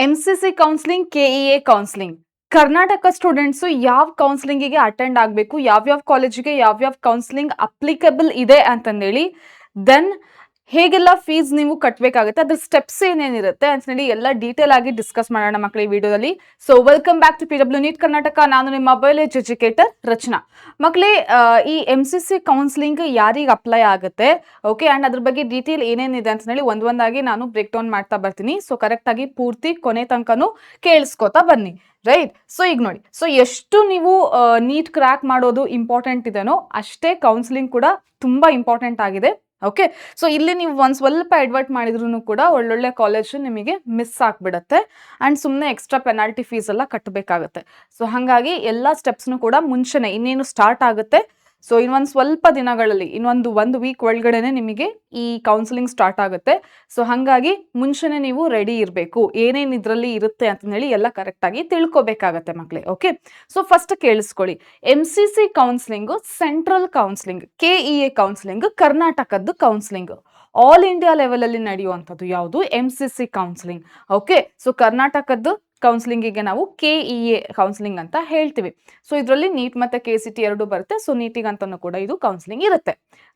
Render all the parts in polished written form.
MCC counselling, KEA counselling. Karnataka students ಯಾವ ಕೌನ್ಸಿಲಿಂಗಿಗೆ attend ಆಗಬೇಕು, ಯಾವ್ಯಾವ ಕಾಲೇಜಿಗೆ ಯಾವ್ಯಾವ ಕೌನ್ಸಿಲಿಂಗ್ ಅಪ್ಲಿಕಬಲ್ ಇದೆ ಅಂತಂದೇಳಿ, ದೆನ್ ಹೇಗೆಲ್ಲ ಫೀಸ್ ನೀವು ಕಟ್ಟಬೇಕಾಗುತ್ತೆ, ಅದ್ರ ಸ್ಟೆಪ್ಸ್ ಏನೇನಿರುತ್ತೆ ಅಂತ ಹೇಳಿ ಎಲ್ಲ ಡೀಟೇಲ್ ಆಗಿ ಡಿಸ್ಕಸ್ ಮಾಡೋಣ ಮಕ್ಕಳು ಈ ವಿಡಿಯೋದಲ್ಲಿ. So welcome back to PW NEET Karnataka. ನಾನು ನಿಮ್ಮ ಮೊಬೈಲ್ ಎಜುಕೇಟರ್ ರಚನಾ. ಮಕ್ಕಳೇ, ಈ MCC ಕೌನ್ಸಿಲಿಂಗ್ ಯಾರಿಗೆ ಅಪ್ಲೈ ಆಗುತ್ತೆ, ಓಕೆ, ಅಂಡ್ ಅದ್ರ ಬಗ್ಗೆ ಡೀಟೇಲ್ ಏನೇನಿದೆ ಅಂತ ಹೇಳಿ ಒಂದೊಂದಾಗಿ ನಾನು ಬ್ರೇಕ್ ಡೌನ್ ಮಾಡ್ತಾ ಬರ್ತೀನಿ. ಸೊ ಕರೆಕ್ಟ್ ಆಗಿ ಪೂರ್ತಿ ಕೊನೆ ತನಕನೂ ಕೇಳಿಸ್ಕೊತಾ ಬನ್ನಿ. ರೈಟ್. ಸೊ ಈಗ ನೋಡಿ, ಸೊ ಎಷ್ಟು ನೀವು ನೀಟ್ ಕ್ರ್ಯಾಕ್ ಮಾಡೋದು ಇಂಪಾರ್ಟೆಂಟ್ ಇದೆನೋ ಅಷ್ಟೇ ಕೌನ್ಸಿಲಿಂಗ್ ಕೂಡ ತುಂಬಾ ಇಂಪಾರ್ಟೆಂಟ್ ಆಗಿದೆ. ಓಕೆ, ಸೊ ಇಲ್ಲಿ ನೀವು ಒಂದ್ ಸ್ವಲ್ಪ ಎಡ್ವರ್ಟ್ ಮಾಡಿದ್ರು ಕೂಡ ಒಳ್ಳೊಳ್ಳೆ ಕಾಲೇಜ್ ನಿಮಗೆ ಮಿಸ್ ಆಗ್ಬಿಡತ್ತೆ ಅಂಡ್ ಸುಮ್ಮನೆ ಎಕ್ಸ್ಟ್ರಾ ಪೆನಾಲ್ಟಿ ಫೀಸ್ ಎಲ್ಲ ಕಟ್ಟಬೇಕಾಗತ್ತೆ. ಸೊ ಹಾಗಾಗಿ ಎಲ್ಲ ಸ್ಟೆಪ್ಸ್ನು ಕೂಡ ಮುಂಚೆನೆ ಇನ್ನೇನು ಸ್ಟಾರ್ಟ್ ಆಗುತ್ತೆ, ಸೊ ಇನ್ನೊಂದು ಸ್ವಲ್ಪ ದಿನಗಳಲ್ಲಿ, ಒಂದು ವೀಕ್ ಒಳಗಡೆನೆ ನಿಮಗೆ ಈ ಕೌನ್ಸಿಲಿಂಗ್ ಸ್ಟಾರ್ಟ್ ಆಗುತ್ತೆ. ಸೊ ಹಾಗಾಗಿ ಮುಂಚೆನೆ ನೀವು ರೆಡಿ ಇರಬೇಕು, ಏನೇನು ಇದರಲ್ಲಿ ಇರುತ್ತೆ ಅಂತ ಹೇಳಿ ಎಲ್ಲ ಕರೆಕ್ಟ್ ಆಗಿ ತಿಳ್ಕೊಬೇಕಾಗತ್ತೆ ಮಕ್ಕಳೇ. ಓಕೆ, ಸೊ ಫಸ್ಟ್ ಕೇಳಿಸ್ಕೊಳ್ಳಿ, MCC counselling central counselling, KEA counselling ಕರ್ನಾಟಕದ್ದು ಕೌನ್ಸಿಲಿಂಗ್. ಆಲ್ ಇಂಡಿಯಾ ಲೆವೆಲ್ ಅಲ್ಲಿ ನಡೆಯುವಂಥದ್ದು ಯಾವುದು MCC ಕೌನ್ಸಿಲಿಂಗ್. ಓಕೆ, ಸೊ ಕರ್ನಾಟಕದ್ದು ಕೌನ್ಸಿಲಿಂಗಿಗೆ ನಾವು KEA ಕೌನ್ಸಿಲಿಂಗ್ ಅಂತ ಹೇಳ್ತೀವಿ. ಸೊ ಇದರಲ್ಲಿ ನೀಟ್ ಮತ್ತೆ KCT ಎರಡು ಬರುತ್ತೆ. ಸೊ ನೀಟಿಗಂತನೂ ಕೂಡ ಇದು ಕೌನ್ಸಿಲಿಂಗ್ ಇರುತ್ತೆ.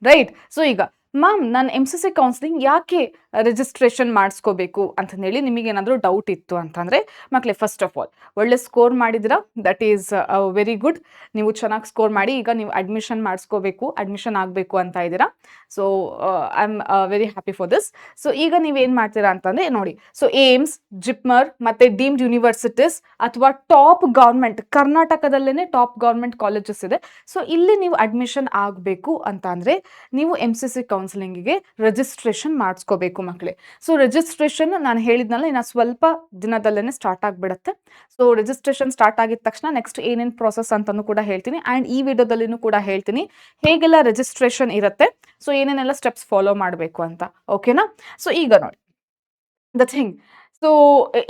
ರೈಟ್. ಸೊ ಈಗ ಮ್ಯಾಮ್, ನಾನು MCC ಕೌನ್ಸಿಲಿಂಗ್ ಯಾಕೆ ರಿಜಿಸ್ಟ್ರೇಷನ್ ಮಾಡಿಸ್ಕೋಬೇಕು ಅಂತ ಹೇಳಿ ನಿಮಗೆ ಏನಾದರೂ ಡೌಟ್ ಇತ್ತು ಅಂತಂದರೆ, ಮಕ್ಕಳೇ, ಫಸ್ಟ್ ಆಫ್ ಆಲ್ ಒಳ್ಳೆ ಸ್ಕೋರ್ ಮಾಡಿದಿರಾ, ದಟ್ ಈಸ್ ವೆರಿ ಗುಡ್. ನೀವು ಚೆನ್ನಾಗಿ ಸ್ಕೋರ್ ಮಾಡಿ ಈಗ ನೀವು ಅಡ್ಮಿಷನ್ ಮಾಡಿಸ್ಕೋಬೇಕು, ಅಡ್ಮಿಷನ್ ಆಗಬೇಕು ಅಂತ ಇದ್ದೀರಾ. So I am very happy for this. So ಈಗ ನೀವೇನು ಮಾಡ್ತೀರಾ ಅಂತಂದರೆ ನೋಡಿ, ಸೊ ಏಮ್ಸ್, ಜಿಪ್ಮರ್ ಮತ್ತು ಡೀಮ್ಡ್ ಯೂನಿವರ್ಸಿಟೀಸ್ ಅಥವಾ ಟಾಪ್ ಗೌರ್ಮೆಂಟ್, ಕರ್ನಾಟಕದಲ್ಲೇ ಟಾಪ್ ಗೌರ್ಮೆಂಟ್ ಕಾಲೇಜಸ್ ಇದೆ. ಸೊ ಇಲ್ಲಿ ನೀವು ಅಡ್ಮಿಷನ್ ಆಗಬೇಕು ಅಂತ ಅಂದರೆ ನೀವು MCC ಕೌನ್ಸಿಲಿಂಗಿಗೆ ರಿಜಿಸ್ಟ್ರೇಷನ್ ಮಾಡಿಸ್ಕೋಬೇಕು ಮಕ್ಕಳೇ. ಸೊ ರಿಜಿಸ್ಟ್ರೇಷನ್ ನಾನು ಹೇಳಿದ್ನಲ್ಲ, ಇನ್ನು ಸ್ವಲ್ಪ ದಿನದಲ್ಲೇ ಸ್ಟಾರ್ಟ್ ಆಗಿಬಿಡುತ್ತೆ. ಸೊ ರಿಜಿಸ್ಟ್ರೇಷನ್ ಸ್ಟಾರ್ಟ್ ಆಗಿದ ತಕ್ಷಣ ನೆಕ್ಸ್ಟ್ ಏನೇನು ಪ್ರಾಸೆಸ್ ಅಂತಲೂ ಕೂಡ ಹೇಳ್ತೀನಿ, ಆ್ಯಂಡ್ ಈ ವಿಡಿಯೋದಲ್ಲಿನೂ ಕೂಡ ಹೇಳ್ತೀನಿ ಹೇಗೆಲ್ಲ ರಿಜಿಸ್ಟ್ರೇಷನ್ ಇರುತ್ತೆ, ಸೊ ಏನೇನೆಲ್ಲ ಸ್ಟೆಪ್ಸ್ ಫಾಲೋ ಮಾಡಬೇಕು ಅಂತ. ಓಕೆನಾ? ಸೊ ಈಗ ನೋಡಿ, ದ ಥಿಂಗ್, ಸೊ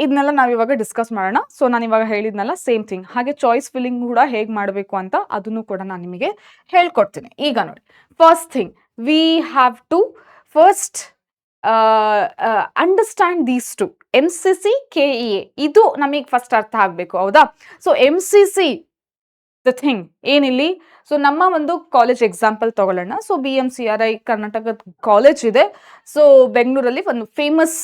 ಇದನ್ನೆಲ್ಲ ನಾವು ಇವಾಗ ಡಿಸ್ಕಸ್ ಮಾಡೋಣ. ಸೊ ನಾನು ಇವಾಗ ಹೇಳಿದ್ನಲ್ಲ ಸೇಮ್ ಥಿಂಗ್, ಹಾಗೆ ಚಾಯ್ಸ್ ಫಿಲ್ಲಿಂಗ್ ಕೂಡ ಹೇಗೆ ಮಾಡಬೇಕು ಅಂತ ಅದನ್ನು ಕೂಡ ನಾನು ನಿಮಗೆ ಹೇಳ್ಕೊಡ್ತೀನಿ. ಈಗ ನೋಡಿ, first thing, we have to first understand these two, MCC, KEA, ಇದು ನಮಗೆ ಫಸ್ಟ್ ಅರ್ಥ ಆಗಬೇಕು, ಹೌದಾ? ಸೊ MCC ದ ಥಿಂಗ್ ಏನಿಲ್ಲಿ, ಸೊ ನಮ್ಮ ಒಂದು ಕಾಲೇಜ್ ಎಕ್ಸಾಂಪಲ್ ತಗೊಳ್ಳೋಣ. ಸೊ BMCRI ಕರ್ನಾಟಕದ ಕಾಲೇಜ್ ಇದೆ. ಸೊ ಬೆಂಗಳೂರಲ್ಲಿ ಒಂದು famous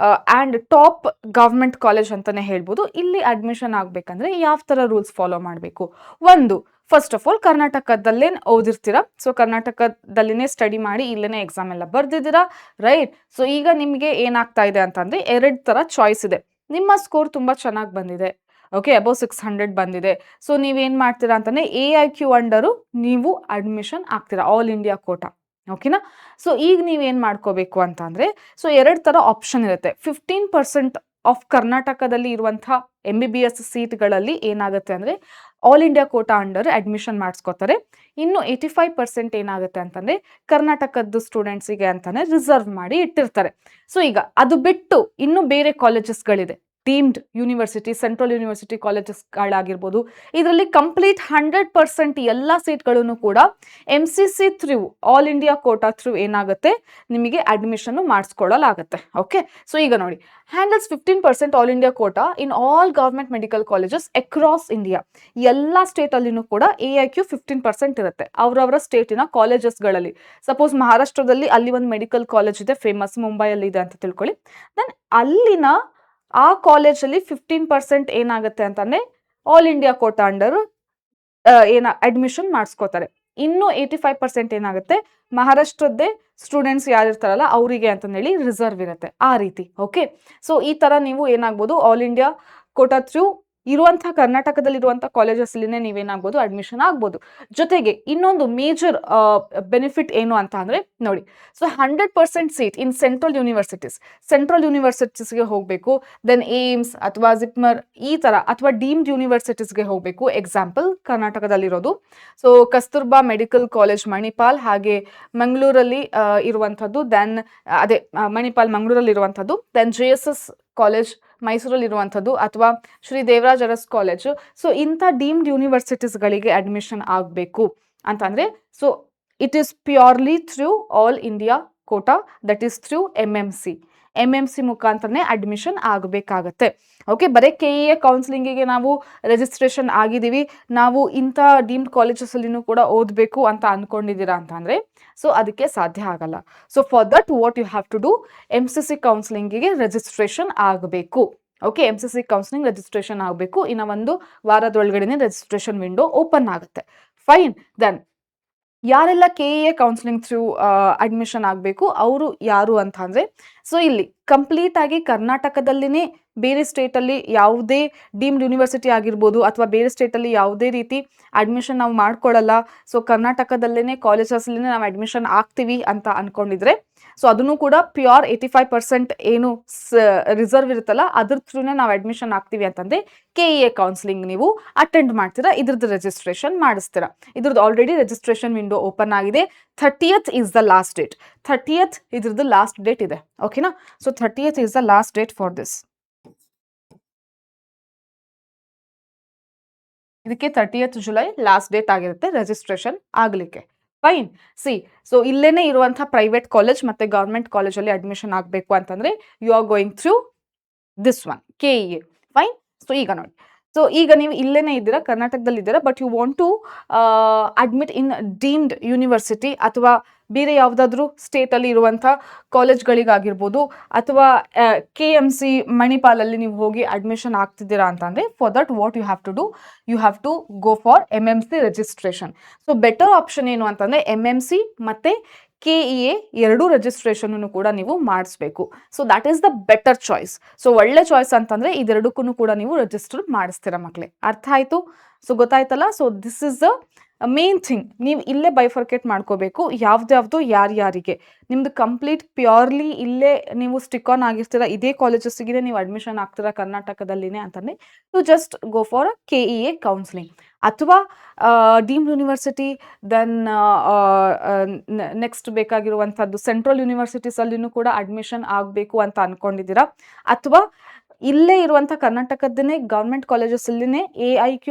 and top government college ಅಂತಲೇ ಹೇಳ್ಬೋದು. ಇಲ್ಲಿ ಅಡ್ಮಿಷನ್ ಆಗಬೇಕಂದ್ರೆ ಯಾವ ಥರ ರೂಲ್ಸ್ ಫಾಲೋ ಮಾಡಬೇಕು? ಒಂದು, ಫಸ್ಟ್ ಆಫ್ ಆಲ್ ಕರ್ನಾಟಕದಲ್ಲೇ ಓದಿರ್ತೀರಾ. ಸೊ ಕರ್ನಾಟಕದಲ್ಲಿನೇ ಸ್ಟಡಿ ಮಾಡಿ ಇಲ್ಲೇ ಎಕ್ಸಾಮ್ ಎಲ್ಲ ಬರ್ದಿದ್ದೀರಾ. ರೈಟ್. ಸೊ ಈಗ ನಿಮಗೆ ಏನಾಗ್ತಾ ಇದೆ ಅಂತಂದರೆ, ಎರಡು ಥರ ಚಾಯ್ಸ್ ಇದೆ. ನಿಮ್ಮ ಸ್ಕೋರ್ ತುಂಬ ಚೆನ್ನಾಗಿ ಬಂದಿದೆ, ಓಕೆ, ಅಬೌವ್ 600 ಬಂದಿದೆ. ಸೊ ನೀವೇನು ಮಾಡ್ತೀರಾ ಅಂತಂದರೆ AIQ ಅಂಡರು ನೀವು ಅಡ್ಮಿಷನ್ ಆಗ್ತೀರಾ, ಆಲ್ ಇಂಡಿಯಾ ಕೋಟಾ. ಓಕೆನಾ? ಸೊ ಈಗ ನೀವೇನು ಮಾಡ್ಕೋಬೇಕು ಅಂತ ಅಂದರೆ, ಸೊ ಎರಡು ಥರ ಆಪ್ಷನ್ ಇರುತ್ತೆ. 15% ಆಫ್ ಕರ್ನಾಟಕದಲ್ಲಿ ಇರುವಂಥ MBBS ಸೀಟ್ಗಳಲ್ಲಿ ಏನಾಗುತ್ತೆ ಅಂದರೆ all India quota under admission ಮಾಡಿಸ್ಕೋತಾರೆ. ಇನ್ನು 85% ಏನಾಗುತ್ತೆ ಅಂತಂದರೆ ಕರ್ನಾಟಕದ್ದು ಸ್ಟೂಡೆಂಟ್ಸಿಗೆ ಅಂತಾನೆ ರಿಸರ್ವ್ ಮಾಡಿ ಇಟ್ಟಿರ್ತಾರೆ. ಸೊ ಈಗ ಅದು ಬಿಟ್ಟು ಇನ್ನು ಬೇರೆ ಕಾಲೇಜಸ್ಗಳಿದೆ, ಡೀಮ್ಡ್ ಯೂನಿವರ್ಸಿಟಿ, ಸೆಂಟ್ರಲ್ ಯೂನಿವರ್ಸಿಟಿ ಕಾಲೇಜಸ್ಗಳಾಗಿರ್ಬೋದು. ಇದರಲ್ಲಿ ಕಂಪ್ಲೀಟ್ 100% ಎಲ್ಲ ಸೀಟ್ಗಳನ್ನು ಕೂಡ MCC through, all India Kota through ಏನಾಗುತ್ತೆ ನಿಮಗೆ ಅಡ್ಮಿಷನ್ ಮಾಡಿಸ್ಕೊಳ್ಳಲಾಗುತ್ತೆ. ಓಕೆ, ಸೊ ಈಗ ನೋಡಿ, handles 15% all India Kota in all government medical colleges across India. ಎಲ್ಲ ಸ್ಟೇಟಲ್ಲಿನೂ ಕೂಡ AIQ 15% ಇರುತ್ತೆ ಅವರವರ ಸ್ಟೇಟಿನ ಕಾಲೇಜಸ್ಗಳಲ್ಲಿ. ಸಪೋಸ್ ಮಹಾರಾಷ್ಟ್ರದಲ್ಲಿ ಅಲ್ಲಿ ಒಂದು ಮೆಡಿಕಲ್ ಕಾಲೇಜ್ ಇದೆ, ಫೇಮಸ್, ಮುಂಬೈಯಲ್ಲಿ ಇದೆ ಅಂತ ತಿಳ್ಕೊಳ್ಳಿ. ದೆನ್ ಅಲ್ಲಿನ ಆ ಕಾಲೇಜಲ್ಲಿ 15% ಏನಾಗುತ್ತೆ ಅಂತಂದರೆ all India quota under admission ಮಾಡಿಸ್ಕೋತಾರೆ. ಇನ್ನು 85% ಏನಾಗುತ್ತೆ ಮಹಾರಾಷ್ಟ್ರದ್ದೇ ಸ್ಟೂಡೆಂಟ್ಸ್ ಯಾರಿರ್ತಾರಲ್ಲ ಅವರಿಗೆ ಅಂತಂದೇಳಿ ರಿಸರ್ವ್ ಇರುತ್ತೆ, ಆ ರೀತಿ. ಓಕೆ, ಸೊ ಈ ಥರ ನೀವು ಏನಾಗ್ಬೋದು ಆಲ್ ಇಂಡಿಯಾ ಕೋಟಾ ಥ್ರೂ ಇರುವಂಥ ಕರ್ನಾಟಕದಲ್ಲಿರುವಂಥ ಕಾಲೇಜಸ್ಲಿನೇ ನೀವೇನಾಗ್ಬೋದು ಅಡ್ಮಿಷನ್ ಆಗ್ಬೋದು. ಜೊತೆಗೆ ಇನ್ನೊಂದು ಮೇಜರ್ ಬೆನಿಫಿಟ್ ಏನು ಅಂತ ಅಂದರೆ ನೋಡಿ, ಸೊ 100% ಸೀಟ್ ಇನ್ ಸೆಂಟ್ರಲ್ ಯೂನಿವರ್ಸಿಟೀಸ್ಗೆ ಹೋಗಬೇಕು. ದೆನ್ ಏಮ್ಸ್ ಅಥವಾ ಜಿಪ್ಮರ್ ಈ ಥರ ಅಥವಾ ಡೀಮ್ಡ್ ಯೂನಿವರ್ಸಿಟೀಸ್ಗೆ ಹೋಗಬೇಕು. ಎಕ್ಸಾಂಪಲ್ ಕರ್ನಾಟಕದಲ್ಲಿರೋದು, so Kasturba medical college Manipal, ಹಾಗೆ ಮಂಗಳೂರಲ್ಲಿ ಇರುವಂಥದ್ದು, ದೆನ್ ಅದೇ ಮಣಿಪಾಲ್ ಮಂಗಳೂರಲ್ಲಿ ಇರುವಂಥದ್ದು, ದೆನ್ JSS ಕಾಲೇಜ್ ಮೈಸೂರಲ್ಲಿ ಇರುವಂಥದ್ದು, ಅಥವಾ ಶ್ರೀ ದೇವರಾಜ್ ಅರಸ್ ಕಾಲೇಜು. ಸೊ ಇಂಥ ಡೀಮ್ಡ್ ಯೂನಿವರ್ಸಿಟೀಸ್ಗಳಿಗೆ ಅಡ್ಮಿಷನ್ ಆಗಬೇಕು ಅಂತಂದರೆ, so it is purely through all India quota, that is through MMC. MMC ಮುಖಾಂತರನೇ ಅಡ್ಮಿಷನ್ ಆಗಬೇಕಾಗತ್ತೆ. ಓಕೆ, ಬರೀ KEA ಕೌನ್ಸಿಲಿಂಗಿಗೆ ನಾವು ರಿಜಿಸ್ಟ್ರೇಷನ್ ಆಗಿದ್ದೀವಿ, ನಾವು ಇಂಥ ಡೀಮ್ಡ್ ಕಾಲೇಜಸಲ್ಲಿನೂ ಕೂಡ ಓದಬೇಕು ಅಂತ ಅನ್ಕೊಂಡಿದ್ದೀರಾ ಅಂತಂದರೆ ಸೊ ಅದಕ್ಕೆ ಸಾಧ್ಯ ಆಗಲ್ಲ. So for that what you have to do, MCC ಕೌನ್ಸಿಲಿಂಗಿಗೆ ರಿಜಿಸ್ಟ್ರೇಷನ್ ಆಗಬೇಕು. ಓಕೆ, MCC ಕೌನ್ಸಿಲಿಂಗ್ ರಿಜಿಸ್ಟ್ರೇಷನ್ ಆಗಬೇಕು. ಇನ್ನು ಒಂದು ವಾರದೊಳಗಡೆನೆ ರಿಜಿಸ್ಟ್ರೇಷನ್ ವಿಂಡೋ ಓಪನ್ ಆಗುತ್ತೆ. ಫೈನ್. ದೆನ್ ಯಾರೆಲ್ಲ KEA ಕೌನ್ಸಿಲಿಂಗ್ ಥ್ರೂ ಅಡ್ಮಿಷನ್ ಆಗಬೇಕು ಅವರು ಯಾರು ಅಂತ ಅಂದರೆ, ಸೊ ಇಲ್ಲಿ ಕಂಪ್ಲೀಟ್ ಆಗಿ ಕರ್ನಾಟಕದಲ್ಲಿನೇ ಬೇರೆ ಸ್ಟೇಟಲ್ಲಿ ಯಾವುದೇ ಡೀಮ್ಡ್ ಯೂನಿವರ್ಸಿಟಿ ಆಗಿರ್ಬೋದು ಅಥವಾ ಬೇರೆ ಸ್ಟೇಟಲ್ಲಿ ಯಾವುದೇ ರೀತಿ ಅಡ್ಮಿಷನ್ ನಾವು ಮಾಡ್ಕೊಳ್ಳಲ್ಲ, ಸೊ ಕರ್ನಾಟಕದಲ್ಲೇ ಕಾಲೇಜಸ್ಲೇ ನಾವು ಅಡ್ಮಿಷನ್ ಆಗ್ತೀವಿ ಅಂತ ಅನ್ಕೊಂಡಿದ್ರೆ ಸೊ ಅದನ್ನು ಕೂಡ ಪ್ಯೂರ್ 85% ಏನು ರಿಸರ್ವ್ ಇರುತ್ತಲ್ಲ ಅದ್ರ ಥ್ರೂನೇ ನಾವು ಅಡ್ಮಿಷನ್ ಆಗ್ತೀವಿ ಅಂತಂದ್ರೆ KEA ಕೌನ್ಸಿಲಿಂಗ್ ನೀವು ಅಟೆಂಡ್ ಮಾಡ್ತೀರಾ, ಇದ್ರದ್ದು ರಿಜಿಸ್ಟ್ರೇಷನ್ ಮಾಡಿಸ್ತೀರಾ. ಇದ್ರದ್ದು ಆಲ್ರೆಡಿ ರಿಜಿಸ್ಟ್ರೇಷನ್ ವಿಂಡೋ ಓಪನ್ ಆಗಿದೆ. 30th is the last date. 30th ಇದ್ರದ್ದು ಲಾಸ್ಟ್ ಡೇಟ್ ಇದೆ. ಓಕೆನಾ? So 30th is the last date for this. ಇದಕ್ಕೆ 30th ಜುಲೈ ಲಾಸ್ಟ್ ಡೇಟ್ ಆಗಿರುತ್ತೆ ರಿಜಿಸ್ಟ್ರೇಷನ್ ಆಗಲಿಕ್ಕೆ. ಫೈನ್. ಸೊ ಇಲ್ಲೇನೆ ಇರುವಂತಹ ಪ್ರೈವೇಟ್ ಕಾಲೇಜ್ ಮತ್ತೆ ಗವರ್ಮೆಂಟ್ ಕಾಲೇಜಲ್ಲಿ ಅಡ್ಮಿಷನ್ ಆಗಬೇಕು ಅಂತಂದ್ರೆ you are going through this one KEA. Fine. So ಈಗ ನೋಡಿ, ಸೊ ಈಗ ನೀವು ಇಲ್ಲೇನೆ ಇದ್ದೀರಾ, ಕರ್ನಾಟಕದಲ್ಲಿ ಇದ್ದೀರಾ, but you want to admit in deemed university ಅಥವಾ ಬೇರೆ ಯಾವುದಾದ್ರೂ ಸ್ಟೇಟಲ್ಲಿ ಇರುವಂಥ ಕಾಲೇಜ್ಗಳಿಗಾಗಿರ್ಬೋದು ಅಥವಾ KMC ಮಣಿಪಾಲಲ್ಲಿ ನೀವು ಹೋಗಿ ಅಡ್ಮಿಷನ್ ಆಗ್ತಿದ್ದೀರಾ ಅಂತಂದರೆ for that what you have to do, you have to go for MMC registration. So better option ಏನು ಅಂತಂದರೆ MMC ಮತ್ತು KEA ಎರಡೂ ರಿಜಿಸ್ಟ್ರೇಷನ್ ಕೂಡ ನೀವು ಮಾಡಿಸ್ಬೇಕು. So that is the better choice. So ಒಳ್ಳೆ ಚಾಯ್ಸ್ ಅಂತಂದರೆ ಇದೆರಡಕ್ಕೂ ಕೂಡ ನೀವು ರಿಜಿಸ್ಟರ್ ಮಾಡಿಸ್ತೀರಾ ಮಕ್ಕಳೇ. ಅರ್ಥ ಆಯಿತು? ಸೊ ಗೊತ್ತಾಯ್ತಲ್ಲ? So this is the main thing. ನೀವು ಇಲ್ಲೇ ಬೈಫರ್ಕೇಟ್ ಮಾಡ್ಕೋಬೇಕು ಯಾವ್ದ್ಯಾವ್ದು ಯಾರ್ಯಾರಿಗೆ. ನಿಮ್ದು ಕಂಪ್ಲೀಟ್ ಪ್ಯೂರ್ಲಿ ಇಲ್ಲೇ ನೀವು ಸ್ಟಿಕ್ ಆನ್ ಆಗಿರ್ತೀರ, ಇದೇ ಕಾಲೇಜಸ್ಸಿಗೆ ನೀವು ಅಡ್ಮಿಷನ್ ಆಗ್ತೀರಾ ಕರ್ನಾಟಕದಲ್ಲಿನೇ ಅಂತಂದರೆ to just go for KEA counselling. ಅಥವಾ ಡೀಮ್ಡ್ ಯೂನಿವರ್ಸಿಟಿ, ದೆನ್ ನೆಕ್ಸ್ಟ್ ಬೇಕಾಗಿರುವಂಥದ್ದು ಸೆಂಟ್ರಲ್ ಯೂನಿವರ್ಸಿಟೀಸಲ್ಲಿನೂ ಕೂಡ ಅಡ್ಮಿಷನ್ ಆಗಬೇಕು ಅಂತ ಅಂದ್ಕೊಂಡಿದ್ದೀರಾ, ಅಥವಾ ಇಲ್ಲೇ ಇರುವಂಥ ಕರ್ನಾಟಕದನ್ನೇ ಗೌರ್ಮೆಂಟ್ ಕಾಲೇಜಸ್ಸಲ್ಲಿನೇ AIQ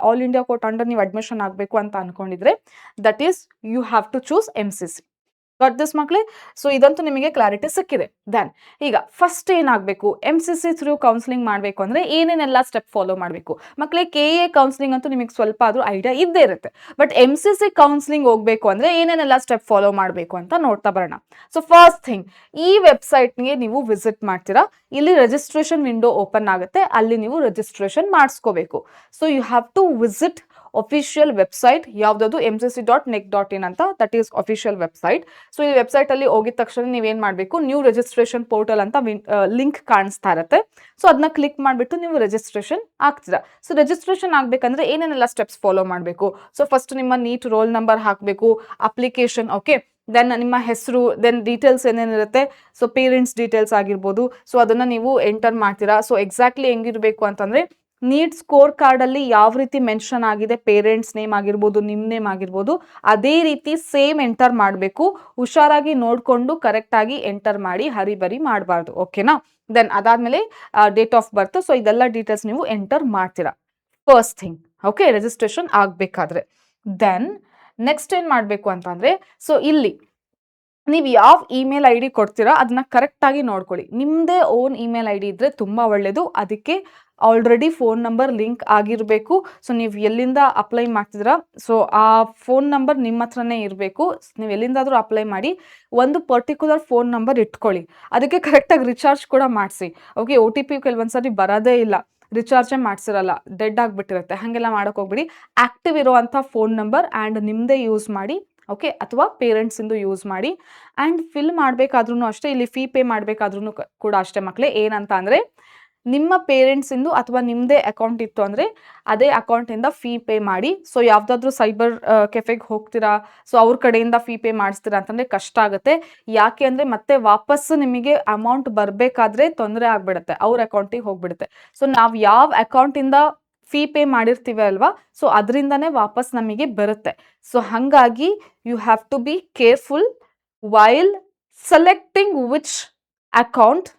all India quota under ನೀವು ಅಡ್ಮಿಷನ್ ಆಗಬೇಕು ಅಂತ ಅನ್ಕೊಂಡಿದ್ರೆ that is you have to choose MCC. Got this ಮಕ್ಕಳೇ? ಸೊ ಇದಂತೂ ನಿಮಗೆ ಕ್ಲಾರಿಟಿ ಸಿಕ್ಕಿದೆ. ದೆನ್ ಈಗ ಫಸ್ಟ್ ಏನಾಗಬೇಕು, MCC ಥ್ರೂ ಕೌನ್ಸಿಲಿಂಗ್ ಮಾಡಬೇಕು ಅಂದರೆ ಏನೇನೆಲ್ಲ ಸ್ಟೆಪ್ ಫಾಲೋ ಮಾಡಬೇಕು ಮಕ್ಕಳೇ? KEA ಕೌನ್ಸಿಲಿಂಗ್ ಅಂತೂ ನಿಮಗೆ ಸ್ವಲ್ಪ ಆದರೂ ಐಡಿಯಾ ಇದ್ದೇ ಇರುತ್ತೆ, ಬಟ್ MCC ಕೌನ್ಸಿಲಿಂಗ್ ಹೋಗಬೇಕು ಅಂದರೆ ಏನೇನೆಲ್ಲ ಸ್ಟೆಪ್ ಫಾಲೋ ಮಾಡಬೇಕು ಅಂತ ನೋಡ್ತಾ ಬರೋಣ. ಸೊ ಫಸ್ಟ್ ಥಿಂಗ್, ಈ ವೆಬ್ಸೈಟ್ಗೆ ನೀವು ವಿಸಿಟ್ ಮಾಡ್ತೀರಾ, ಇಲ್ಲಿ ರಿಜಿಸ್ಟ್ರೇಷನ್ ವಿಂಡೋ ಓಪನ್ ಆಗುತ್ತೆ, ಅಲ್ಲಿ ನೀವು ರಿಜಿಸ್ಟ್ರೇಷನ್ ಮಾಡಿಸ್ಕೋಬೇಕು. So you have to visit official website. ಯಾವುದದು? mcc.nic.in ಅಂತ, that is official website. So ಈ ವೆಬ್ಸೈಟ್ ಅಲ್ಲಿ ಹೋಗಿದ ತಕ್ಷಣ ನೀವೇನ್ ಮಾಡಬೇಕು, ನ್ಯೂ ರಿಜಿಸ್ಟ್ರೇಷನ್ ಪೋರ್ಟಲ್ ಅಂತ ಲಿಂಕ್ ಕಾಣಿಸ್ತಾ ಇರುತ್ತೆ. ಸೊ ಅದನ್ನ ಕ್ಲಿಕ್ ಮಾಡಿಬಿಟ್ಟು ನೀವು ರಿಜಿಸ್ಟ್ರೇಷನ್ ಆಗ್ತೀರಾ. ಸೊ ರಿಜಿಸ್ಟ್ರೇಷನ್ ಆಗ್ಬೇಕಂದ್ರೆ ಏನೇನೆಲ್ಲ ಸ್ಟೆಪ್ಸ್ ಫಾಲೋ ಮಾಡಬೇಕು? ಸೊ ಫಸ್ಟ್ ನಿಮ್ಮ ನೀಟ್ ರೋಲ್ ನಂಬರ್ ಹಾಕಬೇಕು, ಅಪ್ಲಿಕೇಶನ್, ಓಕೆ, ದೆನ್ ನಿಮ್ಮ ಹೆಸರು, ದೆನ್ ಡೀಟೇಲ್ಸ್ ಏನೇನಿರುತ್ತೆ, ಸೊ ಪೇರೆಂಟ್ಸ್ ಡೀಟೇಲ್ಸ್ ಆಗಿರ್ಬೋದು, ಸೊ ಅದನ್ನ ನೀವು ಎಂಟರ್ ಮಾಡ್ತೀರಾ. ಸೊ ಎಕ್ಸಾಕ್ಟ್ಲಿ ಹೆಂಗಿರ್ಬೇಕು ಅಂತಂದ್ರೆ ನೀಟ್ ಸ್ಕೋರ್ ಕಾರ್ಡ್ ಅಲ್ಲಿ ಯಾವ ರೀತಿ ಮೆನ್ಷನ್ ಆಗಿದೆ, ಪೇರೆಂಟ್ಸ್ ನೇಮ್ ಆಗಿರ್ಬೋದು, ನಿಮ್ ನೇಮ್ ಆಗಿರ್ಬೋದು, ಅದೇ ರೀತಿ ಸೇಮ್ ಎಂಟರ್ ಮಾಡಬೇಕು. ಹುಷಾರಾಗಿ ನೋಡ್ಕೊಂಡು ಕರೆಕ್ಟ್ ಆಗಿ ಎಂಟರ್ ಮಾಡಿ, ಹರಿಬರಿ ಮಾಡಬಾರ್ದು. ಓಕೆನಾ? ದೆನ್ ಅದಾದ್ಮೇಲೆ ಡೇಟ್ ಆಫ್ ಬರ್ತ್, ಸೊ ಇದೆಲ್ಲ ಡೀಟೇಲ್ಸ್ ನೀವು ಎಂಟರ್ ಮಾಡ್ತೀರಾ ಫಸ್ಟ್ ಥಿಂಗ್. ಓಕೆ, ರಿಜಿಸ್ಟ್ರೇಷನ್ ಆಗ್ಬೇಕಾದ್ರೆ. ದೆನ್ ನೆಕ್ಸ್ಟ್ ಏನ್ ಮಾಡಬೇಕು ಅಂತಂದ್ರೆ, ಸೊ ಇಲ್ಲಿ ನೀವು ಯಾವ ಇಮೇಲ್ ID ಕೊಡ್ತೀರಾ ಅದನ್ನ ಕರೆಕ್ಟ್ ಆಗಿ ನೋಡ್ಕೊಳ್ಳಿ. ನಿಮ್ಮದೇ ಓನ್ ಇಮೇಲ್ ID ಇದ್ರೆ ತುಂಬಾ ಒಳ್ಳೇದು. ಅದಕ್ಕೆ ಆಲ್ರೆಡಿ ಫೋನ್ ನಂಬರ್ ಲಿಂಕ್ ಆಗಿರಬೇಕು. ಸೊ ನೀವು ಎಲ್ಲಿಂದ ಅಪ್ಲೈ ಮಾಡ್ತಿದ್ದೀರಾ, ಸೊ ಆ ಫೋನ್ ನಂಬರ್ ನಿಮ್ಮ ಹತ್ರನೇ ಇರಬೇಕು. ನೀವು ಎಲ್ಲಿಂದಾದರೂ ಅಪ್ಲೈ ಮಾಡಿ, ಒಂದು ಪರ್ಟಿಕ್ಯುಲರ್ ಫೋನ್ ನಂಬರ್ ಇಟ್ಕೊಳ್ಳಿ. ಅದಕ್ಕೆ ಕರೆಕ್ಟಾಗಿ ರಿಚಾರ್ಜ್ ಕೂಡ ಮಾಡಿಸಿ. ಓಕೆ, OTP ಕೆಲವೊಂದ್ಸರಿ ಬರೋದೇ ಇಲ್ಲ, ರಿಚಾರ್ಜೇ ಮಾಡಿಸಿರಲ್ಲ, ಡೆಡ್ ಆಗಿಬಿಟ್ಟಿರುತ್ತೆ. ಹಾಗೆಲ್ಲ ಮಾಡೋಕೆ ಹೋಗ್ಬಿಡಿ. ಆಕ್ಟಿವ್ ಇರುವಂಥ ಫೋನ್ ನಂಬರ್ ಆ್ಯಂಡ್ ನಿಮ್ಮದೇ ಯೂಸ್ ಮಾಡಿ. ಓಕೆ, ಅಥವಾ ಪೇರೆಂಟ್ಸಿಂದು ಯೂಸ್ ಮಾಡಿ. ಆ್ಯಂಡ್ ಫಿಲ್ ಮಾಡಬೇಕಾದ್ರೂ ಅಷ್ಟೇ, ಇಲ್ಲಿ ಫೀ ಪೇ ಮಾಡಬೇಕಾದ್ರೂ ಕೂಡ ಅಷ್ಟೇ ಮಕ್ಕಳೇ. ಏನಂತ ಅಂದರೆ ನಿಮ್ಮ ಪೇರೆಂಟ್ಸಿಂದು ಅಥವಾ ನಿಮ್ಮದೇ ಅಕೌಂಟ್ ಇತ್ತು ಅಂದರೆ ಅದೇ ಅಕೌಂಟಿಂದ ಫೀ ಪೇ ಮಾಡಿ. ಸೊ ಯಾವುದಾದ್ರೂ ಸೈಬರ್ ಕೆಫೆಗೆ ಹೋಗ್ತೀರಾ, ಸೊ ಅವ್ರ ಕಡೆಯಿಂದ ಫೀ ಪೇ ಮಾಡಿಸ್ತೀರಾ ಅಂತಂದರೆ ಕಷ್ಟ ಆಗುತ್ತೆ. ಯಾಕೆ ಅಂದರೆ ಮತ್ತೆ ವಾಪಸ್ಸು ನಿಮಗೆ ಅಮೌಂಟ್ ಬರಬೇಕಾದ್ರೆ ತೊಂದರೆ ಆಗಿಬಿಡುತ್ತೆ, ಅವ್ರ ಅಕೌಂಟಿಗೆ ಹೋಗ್ಬಿಡುತ್ತೆ. ಸೊ ನಾವು ಯಾವ ಅಕೌಂಟಿಂದ ಫೀ ಪೇ ಮಾಡಿರ್ತೀವಿ ಅಲ್ವಾ, ಸೊ ಅದರಿಂದನೇ ವಾಪಸ್ ನಮಗೆ ಬರುತ್ತೆ. ಸೊ ಹಾಗಾಗಿ you have to be careful while selecting which account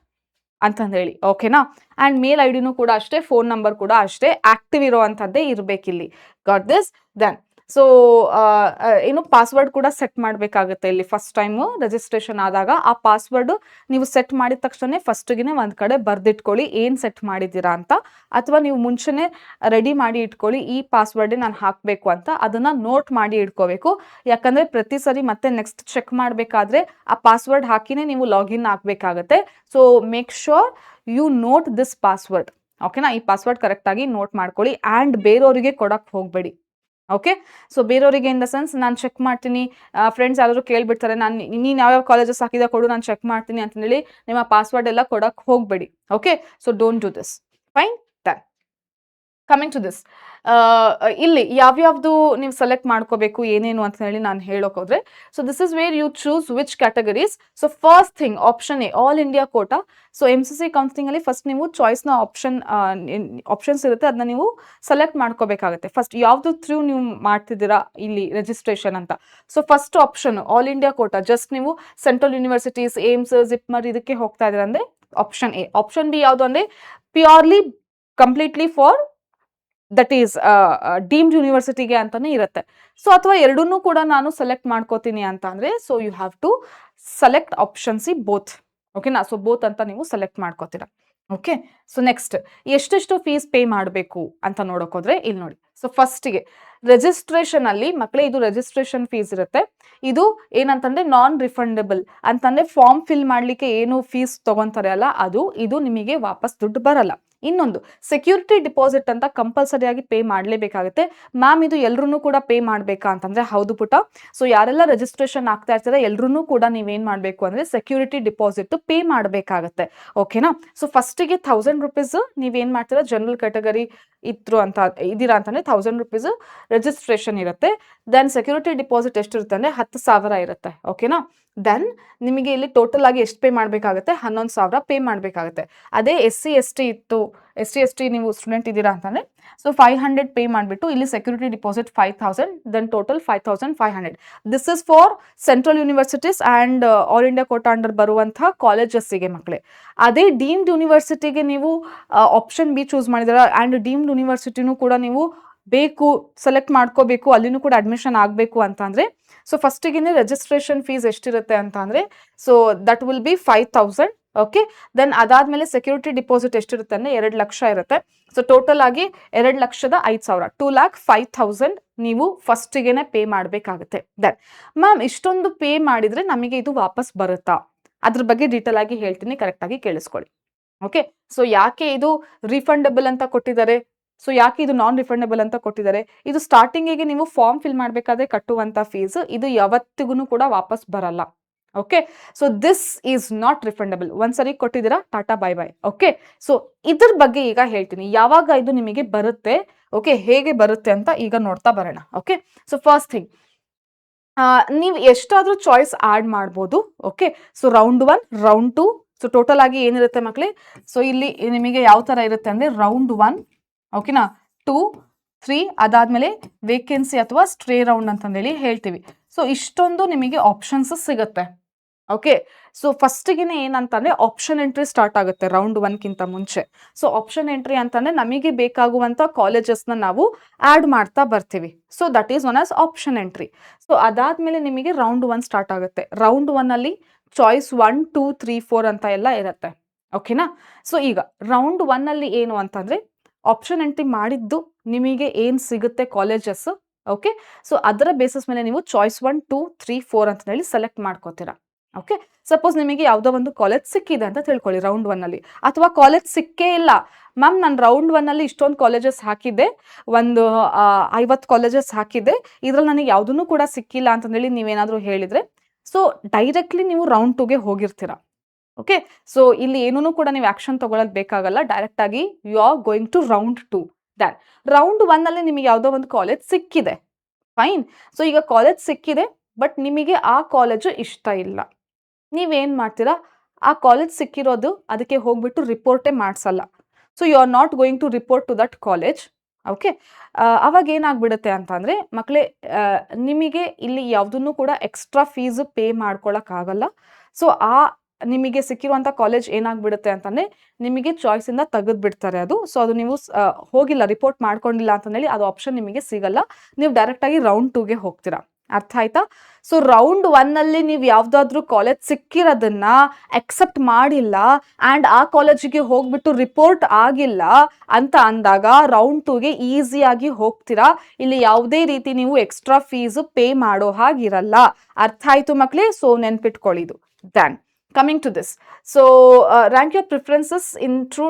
ಅಂತಂದು ಹೇಳಿ. ಓಕೆನಾ? ಆ್ಯಂಡ್ ಮೇಲ್ ID ಕೂಡ ಅಷ್ಟೇ, ಫೋನ್ ನಂಬರ್ ಕೂಡ ಅಷ್ಟೇ ಆಕ್ಟಿವ್ ಇರುವಂಥದ್ದೇ ಇರಬೇಕಿಲ್ಲಿ. Got this? ದೆನ್ ಸೊ ಏನು ಪಾಸ್ವರ್ಡ್ ಕೂಡ ಸೆಟ್ ಮಾಡಬೇಕಾಗುತ್ತೆ ಇಲ್ಲಿ ಫಸ್ಟ್ ಟೈಮು ರಿಜಿಸ್ಟ್ರೇಷನ್ ಆದಾಗ. ಆ ಪಾಸ್ವರ್ಡ್ ನೀವು ಸೆಟ್ ಮಾಡಿದ ತಕ್ಷಣ ಫಸ್ಟ್ಗೆ ಒಂದು ಕಡೆ ಬರ್ದಿಟ್ಕೊಳ್ಳಿ ಏನು ಸೆಟ್ ಮಾಡಿದ್ದೀರಾ ಅಂತ, ಅಥವಾ ನೀವು ಮುಂಚೆನೆ ರೆಡಿ ಮಾಡಿ ಇಟ್ಕೊಳ್ಳಿ ಈ ಪಾಸ್ವರ್ಡ್ ನಾನು ಹಾಕಬೇಕು ಅಂತ, ಅದನ್ನ ನೋಟ್ ಮಾಡಿ ಇಟ್ಕೋಬೇಕು. ಯಾಕಂದ್ರೆ ಪ್ರತಿ ಸರಿ ಮತ್ತೆ ನೆಕ್ಸ್ಟ್ ಚೆಕ್ ಮಾಡಬೇಕಾದ್ರೆ ಆ ಪಾಸ್ವರ್ಡ್ ಹಾಕಿನೇ ನೀವು ಲಾಗಿನ್ ಆಗಬೇಕಾಗತ್ತೆ. So make sure you note this password. ಓಕೆನಾ, ಈ ಪಾಸ್ವರ್ಡ್ ಕರೆಕ್ಟ್ ಆಗಿ ನೋಟ್ ಮಾಡ್ಕೊಳ್ಳಿ ಆ್ಯಂಡ್ ಬೇರೆಯವರಿಗೆ ಕೊಡಕ್ಕೆ ಹೋಗಬೇಡಿ. ಓಕೆ, ಸೊ ಬೇರೆಯವರಿಗೆ ಇನ್ ದ ಸೆನ್ಸ್ ನಾನು ಚೆಕ್ ಮಾಡ್ತೀನಿ, ಫ್ರೆಂಡ್ಸ್ ಯಾರಾದರೂ ಕೇಳ್ಬಿಡ್ತಾರೆ ನೀನು ಯಾವ್ಯಾವ ಕಾಲೇಜಸ್ ಹಾಕಿದ ಕೊಡು ನಾನು ಚೆಕ್ ಮಾಡ್ತೀನಿ ಅಂತಂದೇಳಿ ನಿಮ್ಮ ಪಾಸ್ವರ್ಡ್ ಎಲ್ಲ ಕೊಡಕ್ಕೆ ಹೋಗಬೇಡಿ. Okay, so don't do this. Fine, done. Coming to this, ಇಲ್ಲಿ ಯಾವ್ಯಾವ್ದು ನೀವು ಸೆಲೆಕ್ಟ್ ಮಾಡ್ಕೋಬೇಕು ಏನೇನು ಅಂತ ಹೇಳಿ ನಾನು ಹೇಳೋಕೆ ಹೋದ್ರೆ, so this is where you choose which categories. So first thing option A, all India quota. So MCC counselling ಅಲ್ಲಿ ಫಸ್ಟ್ ನೀವು ಚಾಯ್ಸ್ನ ಆಪ್ಷನ್ಸ್ ಇರುತ್ತೆ, ಅದನ್ನ ನೀವು ಸೆಲೆಕ್ಟ್ ಮಾಡ್ಕೋಬೇಕಾಗುತ್ತೆ. ಫಸ್ಟ್ ಯಾವ್ದು ಥ್ರೂ ನೀವು ಮಾಡ್ತಿದ್ದೀರಾ ಇಲ್ಲಿ ರಿಜಿಸ್ಟ್ರೇಷನ್ ಅಂತ. So first option all India Kota, just ನೀವು ಸೆಂಟ್ರಲ್ ಯೂನಿವರ್ಸಿಟೀಸ್, ಏಮ್ಸ್, ಜಿಪ್ಮರ್ ಇದಕ್ಕೆ ಹೋಗ್ತಾ ಇದ್ದೀರಾ ಅಂದ್ರೆ ಆಪ್ಷನ್ ಎ. ಆಪ್ಷನ್ ಬಿ ಯಾವುದು ಅಂದ್ರೆ purely completely for that is deemed ಯೂನಿವರ್ಸಿಟಿಗೆ ಅಂತಾನೆ ಇರುತ್ತೆ. ಸೊ ಅಥವಾ ಎರಡನ್ನೂ ಕೂಡ ನಾನು ಸೆಲೆಕ್ಟ್ ಮಾಡ್ಕೋತೀನಿ ಅಂತ ಅಂದ್ರೆ, so you have to select option C both. ಓಕೆನಾ, ಸೊ ಬೋತ್ ಅಂತ ನೀವು ಸೆಲೆಕ್ಟ್ ಮಾಡ್ಕೋತೀರಾ. ಓಕೆ, ಸೊ ನೆಕ್ಸ್ಟ್ ಎಷ್ಟೆಷ್ಟು ಫೀಸ್ ಪೇ ಮಾಡಬೇಕು ಅಂತ ನೋಡೋಕೋದ್ರೆ ಇಲ್ಲಿ ನೋಡಿ. ಸೊ ಫಸ್ಟಿಗೆ ರಿಜಿಸ್ಟ್ರೇಷನ್ ಅಲ್ಲಿ ಮಕ್ಕಳೇ ಇದು ರಿಜಿಸ್ಟ್ರೇಷನ್ ಫೀಸ್ ಇರುತ್ತೆ. ಇದು ಏನಂತಂದ್ರೆ ನಾನ್ ರಿಫಂಡಬಲ್ ಅಂತಂದ್ರೆ ಫಾರ್ಮ್ ಫಿಲ್ ಮಾಡ್ಲಿಕ್ಕೆ ಏನು ಫೀಸ್ ತಗೊಂತಾರೆ ಅಲ್ಲ ಅದು, ಇದು ನಿಮಗೆ ವಾಪಸ್ ದುಡ್ಡು ಬರಲ್ಲ. ಇನ್ನೊಂದು ಸೆಕ್ಯೂರಿಟಿ ಡಿಪಾಸಿಟ್ ಅಂತ ಕಂಪಲ್ಸರಿ ಆಗಿ ಪೇ ಮಾಡಲೇಬೇಕಾಗುತ್ತೆ. ಮ್ಯಾಮ್ ಇದು ಎಲ್ರೂ ಕೂಡ ಪೇ ಮಾಡಬೇಕಾ ಅಂತಂದ್ರೆ ಹೌದು ಪುಟ. ಸೊ ಯಾರೆಲ್ಲ ರಿಜಿಸ್ಟ್ರೇಷನ್ ಆಗ್ತಾ ಇರ್ತಾರೆ ಎಲ್ರೂ ಕೂಡ ನೀವೇನ್ ಮಾಡಬೇಕು ಅಂದ್ರೆ ಸೆಕ್ಯೂರಿಟಿ ಡಿಪಾಸಿಟ್ ಪೇ ಮಾಡಬೇಕಾಗತ್ತೆ. ಓಕೆನಾ, ಸೊ ಫಸ್ಟಿಗೆ 1000 rupees ನೀವೇನ್ ಮಾಡ್ತೀರಾ, ಜನರಲ್ ಕ್ಯಾಟಗರಿ ಇದೀರಾ ಅಂತಂದ್ರೆ 1000 rupees ರಿಜಿಸ್ಟ್ರೇಷನ್ ಇರುತ್ತೆ. ದೆನ್ ಸೆಕ್ಯೂರಿಟಿ ಡಿಪಾಸಿಟ್ ಎಷ್ಟಿರುತ್ತೆ ಅಂದ್ರೆ 10,000 ಇರುತ್ತೆ. ಓಕೆನಾ, ದೆನ್ ನಿಮಗೆ ಇಲ್ಲಿ ಟೋಟಲ್ ಆಗಿ ಎಷ್ಟು ಪೇ ಮಾಡಬೇಕಾಗುತ್ತೆ, 11,000 ಪೇ ಮಾಡಬೇಕಾಗುತ್ತೆ. ಅದೇ SC/ST ಇತ್ತು, SC/ST ನೀವು ಸ್ಟೂಡೆಂಟ್ ಇದ್ದೀರಾ ಅಂತಂದ್ರೆ ಸೊ 500 ಪೇ ಮಾಡಿಬಿಟ್ಟು ಇಲ್ಲಿ security deposit 5,000, then total 5,500. This is for central universities and all India quota under ಬರುವಂತಹ ಕಾಲೇಜಸ್ಸಿಗೆ ಮಕ್ಕಳೇ. ಅದೇ ಡೀಮ್ಡ್ ಯೂನಿವರ್ಸಿಟಿಗೆ ನೀವು ಆಪ್ಷನ್ ಬಿ ಚೂಸ್ ಮಾಡಿದಾರ ಆ್ಯಂಡ್ ಡೀಮ್ಡ್ ಯೂನಿವರ್ಸಿಟಿನೂ ಕೂಡ ನೀವು ಬೇಕು ಸೆಲೆಕ್ಟ್ ಮಾಡ್ಕೋಬೇಕು, ಅಲ್ಲಿನೂ ಕೂಡ ಅಡ್ಮಿಷನ್ ಆಗಬೇಕು ಅಂತ ಅಂದ್ರೆ ಸೊ ಫಸ್ಟಿಗೆ ರಿಜಿಸ್ಟ್ರೇಷನ್ ಫೀಸ್ ಎಷ್ಟಿರುತ್ತೆ ಅಂತ ಅಂದ್ರೆ so that will be 5,000. Okay, then ಅದಾದ್ಮೇಲೆ ಸೆಕ್ಯೂರಿಟಿ ಡಿಪಾಸಿಟ್ ಎಷ್ಟಿರುತ್ತೆ ಅಂದ್ರೆ 2 ಲಕ್ಷ ಇರುತ್ತೆ. ಸೊ ಟೋಟಲ್ ಆಗಿ 2,05,000, 2,05,000 ನೀವು ಫಸ್ಟಿಗೆನೆ ಪೇ ಮಾಡಬೇಕಾಗುತ್ತೆ. ದೆನ್ ಮ್ಯಾಮ್ ಇಷ್ಟೊಂದು ಪೇ ಮಾಡಿದ್ರೆ ನಮಗೆ ಇದು ವಾಪಸ್ ಬರುತ್ತಾ, ಅದ್ರ ಬಗ್ಗೆ ಡೀಟೇಲ್ ಆಗಿ ಹೇಳ್ತೀನಿ, ಕರೆಕ್ಟ್ ಆಗಿ ಕೇಳಿಸ್ಕೊಳ್ಳಿ. ಓಕೆ, ಸೊ ಯಾಕೆ ಇದು ರಿಫಂಡಬಲ್ ಅಂತ ಕೊಟ್ಟಿದ್ದಾರೆ, ಸೊ ಯಾಕೆ ಇದು ನಾನ್ ರಿಫಂಡಬಲ್ ಅಂತ ಕೊಟ್ಟಿದ್ದಾರೆ, ಇದು ಸ್ಟಾರ್ಟಿಂಗಿಗೆ ನೀವು ಫಾರ್ಮ್ ಫಿಲ್ ಮಾಡಬೇಕಾದ್ರೆ ಕಟ್ಟುವಂತ ಫೀಸ್, ಇದು ಯಾವತ್ತಿಗೂ ಕೂಡ ವಾಪಸ್ ಬರಲ್ಲ. Okay, so this is not refundable. ಒಂದ್ಸರಿ ಕೊಟ್ಟಿದ್ದೀರಾ, tata bye bye. Okay, so ಇದ್ರ ಬಗ್ಗೆ ಈಗ ಹೇಳ್ತೀನಿ ಯಾವಾಗ ಇದು ನಿಮಗೆ ಬರುತ್ತೆ, ಓಕೆ ಹೇಗೆ ಬರುತ್ತೆ ಅಂತ ಈಗ ನೋಡ್ತಾ ಬರೋಣ. ಓಕೆ, ಸೊ ಫಸ್ಟ್ ಥಿಂಗ್ ನೀವು ಎಷ್ಟಾದ್ರೂ ಚಾಯ್ಸ್ ಆಡ್ ಮಾಡ್ಬೋದು. Okay, so round 1, round 2, so total ಆಗಿ ಏನಿರುತ್ತೆ ಮಕ್ಕಳೇ, ಸೊ ಇಲ್ಲಿ ನಿಮಗೆ ಯಾವ ತರ ಇರುತ್ತೆ ಅಂದ್ರೆ ರೌಂಡ್ 1, ಓಕೆನಾ, 2, 3 ಅದಾದ್ಮೇಲೆ ವೇಕೆನ್ಸಿ ಅಥವಾ ಸ್ಟ್ರೇ ರೌಂಡ್ ಅಂತಂದೇಳಿ ಹೇಳ್ತೀವಿ. ಸೊ ಇಷ್ಟೊಂದು ನಿಮಗೆ ಆಪ್ಷನ್ಸ್ ಸಿಗುತ್ತೆ. ಓಕೆ, ಸೊ ಫಸ್ಟಿಗೆನೆ ಏನಂತಂದ್ರೆ ಆಪ್ಷನ್ ಎಂಟ್ರಿ ಸ್ಟಾರ್ಟ್ ಆಗುತ್ತೆ ರೌಂಡ್ 1ಗಿಂತ ಮುಂಚೆ. ಸೊ ಆಪ್ಷನ್ ಎಂಟ್ರಿ ಅಂತಂದ್ರೆ ನಮಗೆ ಬೇಕಾಗುವಂತ ಕಾಲೇಜಸ್ನ ನಾವು ಆಡ್ ಮಾಡ್ತಾ ಬರ್ತೀವಿ. So that is one as option entry. So ಅದಾದ್ಮೇಲೆ ನಿಮಗೆ ರೌಂಡ್ 1 ಸ್ಟಾರ್ಟ್ ಆಗುತ್ತೆ. ರೌಂಡ್ 1 ಅಲ್ಲಿ ಚಾಯ್ಸ್ 1, 2, 3, 4 ಅಂತ ಎಲ್ಲ ಇರುತ್ತೆ. ಓಕೆನಾ, ಸೊ ಈಗ ರೌಂಡ್ 1 ಅಲ್ಲಿ ಏನು ಅಂತಂದ್ರೆ ಆಪ್ಷನ್ ಎಂಟ್ರಿ ಮಾಡಿದ್ದು ನಿಮಗೆ ಏನ್ ಸಿಗುತ್ತೆ ಕಾಲೇಜಸ್. ಓಕೆ, ಸೊ ಅದರ ಬೇಸಿಸ್ ಮೇಲೆ ನೀವು ಚಾಯ್ಸ್ 1, 2, 3, 4 ಅಂತ ಹೇಳಿ ಸೆಲೆಕ್ಟ್ ಮಾಡ್ಕೋತೀರಾ. ಓಕೆ, ಸಪೋಸ್ ನಿಮಗೆ ಯಾವುದೋ ಒಂದು ಕಾಲೇಜ್ ಸಿಕ್ಕಿದೆ ಅಂತ ತಿಳ್ಕೊಳ್ಳಿ ರೌಂಡ್ 1 ಅಲ್ಲಿ, ಅಥವಾ ಕಾಲೇಜ್ ಸಿಕ್ಕೇ ಇಲ್ಲ ಮ್ಯಾಮ್, ನಾನು ರೌಂಡ್ 1 ಅಲ್ಲಿ ಇಷ್ಟೊಂದು ಕಾಲೇಜಸ್ ಹಾಕಿದ್ದೆ, ಒಂದು 50 ಕಾಲೇಜಸ್ ಹಾಕಿದ್ದೆ, ಇದ್ರಲ್ಲಿ ನನಗೆ ಯಾವುದೂ ಕೂಡ ಸಿಕ್ಕಿಲ್ಲ ಅಂತಂದೇಳಿ ನೀವೇನಾದರೂ ಹೇಳಿದ್ರೆ ಸೊ ಡೈರೆಕ್ಟ್ಲಿ ನೀವು ರೌಂಡ್ 2ಗೆ ಹೋಗಿರ್ತೀರಾ. ಓಕೆ, ಸೊ ಇಲ್ಲಿ ಏನೂ ಕೂಡ ನೀವು ಆಕ್ಷನ್ ತಗೊಳ್ಳೋದು ಬೇಕಾಗಲ್ಲ, ಡೈರೆಕ್ಟ್ ಆಗಿ you are going to round 2. That round 1 ಅಲ್ಲಿ ನಿಮಗೆ ಯಾವುದೋ ಒಂದು ಕಾಲೇಜ್ ಸಿಕ್ಕಿದೆ, ಫೈನ್. ಸೊ ಈಗ ಕಾಲೇಜ್ ಸಿಕ್ಕಿದೆ ಬಟ್ ನಿಮಗೆ ಆ ಕಾಲೇಜು ಇಷ್ಟ ಇಲ್ಲ, ನೀವೇನ್ ಮಾಡ್ತೀರಾ, ಆ ಕಾಲೇಜ್ ಸಿಕ್ಕಿರೋದು ಅದಕ್ಕೆ ಹೋಗ್ಬಿಟ್ಟು ರಿಪೋರ್ಟೇ ಮಾಡಿಸಲ್ಲ. So you are not going to report to that college. Okay, ಅವಾಗ ಏನಾಗ್ಬಿಡುತ್ತೆ ಅಂತಂದ್ರೆ ಮಕ್ಕಳೇ, ನಿಮಗೆ ಇಲ್ಲಿ ಯಾವುದನ್ನು ಕೂಡ ಎಕ್ಸ್ಟ್ರಾ ಫೀಸ್ ಪೇ ಮಾಡ್ಕೊಳಕ್ಕಾಗಲ್ಲ. ಸೊ ಆ ನಿಮಗೆ ಸಿಕ್ಕಿರುವಂಥ ಕಾಲೇಜ್ ಏನಾಗ್ಬಿಡುತ್ತೆ ಅಂತಂದರೆ ನಿಮಗೆ ಚಾಯ್ಸಿಂದ ತೆಗೆದು ಬಿಡ್ತಾರೆ ಅದು. ಸೊ ಅದು ನೀವು ಹೋಗಿಲ್ಲ, ರಿಪೋರ್ಟ್ ಮಾಡ್ಕೊಂಡಿಲ್ಲ ಅಂತಂದೇಳಿ ಅದು ಆಪ್ಷನ್ ನಿಮಗೆ ಸಿಗಲ್ಲ. ನೀವು ಡೈರೆಕ್ಟಾಗಿ ರೌಂಡ್ 2ಗೆ ಹೋಗ್ತೀರಾ. ಅರ್ಥ ಆಯ್ತಾ? ಸೊ ರೌಂಡ್ 1ನಲ್ಲಿ ನೀವು ಯಾವುದಾದ್ರೂ ಕಾಲೇಜ್ ಸಿಕ್ಕಿರೋದನ್ನ ಅಕ್ಸೆಪ್ಟ್ ಮಾಡಿಲ್ಲ ಆ್ಯಂಡ್ ಆ ಕಾಲೇಜಿಗೆ ಹೋಗ್ಬಿಟ್ಟು ರಿಪೋರ್ಟ್ ಆಗಿಲ್ಲ ಅಂತ ಅಂದಾಗ ರೌಂಡ್ 2ಗೆ ಈಸಿಯಾಗಿ ಹೋಗ್ತೀರಾ. ಇಲ್ಲಿ ಯಾವುದೇ ರೀತಿ ನೀವು ಎಕ್ಸ್ಟ್ರಾ ಫೀಸ್ ಪೇ ಮಾಡೋ ಹಾಗಿರಲ್ಲ. ಅರ್ಥ ಆಯ್ತು ಮಕ್ಕಳೇ? ಸೊ ನೆನ್ಪಿಟ್ಕೊಳ್ಳಿದು. Then coming to this, so rank your preferences in true